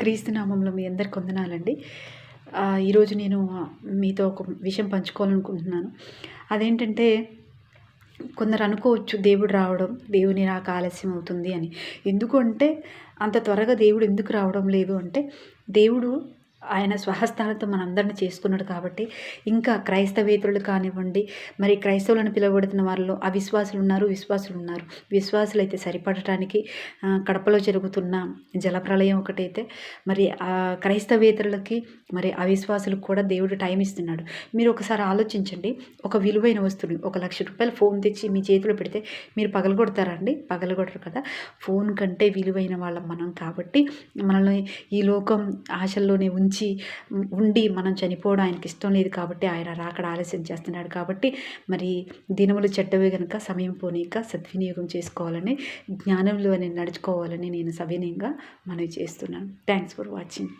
క్రీస్తు నామంలో మీ అందరికి వందనాలండి. ఈరోజు నేను మీతో ఒక విషయం పంచుకోవాలనుకుంటున్నాను. అదేంటంటే కొందరు అనుకోవచ్చు దేవుడు రావడం, దేవుని రాక ఆలస్యం అవుతుంది అని. ఎందుకు అంటే అంత త్వరగా దేవుడు ఎందుకు రావడం లేదు అంటే దేవుడు ఆయన స్వహస్తాలతో మనందరిని చేసుకున్నాడు కాబట్టి ఇంకా క్రైస్తవేతరులు కానివ్వండి, మరి క్రైస్తవులను పిలువబడుతున్న వారిలో అవిశ్వాసులు ఉన్నారు, విశ్వాసులు ఉన్నారు. విశ్వాసులైతే సరిపడటానికి కడపలో జరుగుతున్న జలప్రళయం ఒకటైతే మరి క్రైస్తవేతరులకి మరి అవిశ్వాసులకు కూడా దేవుడు టైం ఇస్తున్నాడు. మీరు ఒకసారి ఆలోచించండి. ఒక విలువైన వస్తువుని ₹1,00,000 ఫోన్ తెచ్చి మీ చేతిలో పెడితే మీరు పగలగొడతారా అండి? పగలగొట్టరు కదా. ఫోన్ కంటే విలువైన వాళ్ళం మనం కాబట్టి మనల్ని ఈ లోకం ఆశల్లోనే ఉండి మనం చనిపోవడం ఆయనకి ఇష్టం లేదు కాబట్టి ఆయన రాకడ ఆలస్యం చేస్తున్నాడు కాబట్టి మరి దినములు చెడ్డవే కనుక సమయం పోనీక సద్వినియోగం చేసుకోవాలని, జ్ఞానంలో నడుచుకోవాలని నేను సవినయంగా మనవి చేస్తున్నాను. Thanks for watching.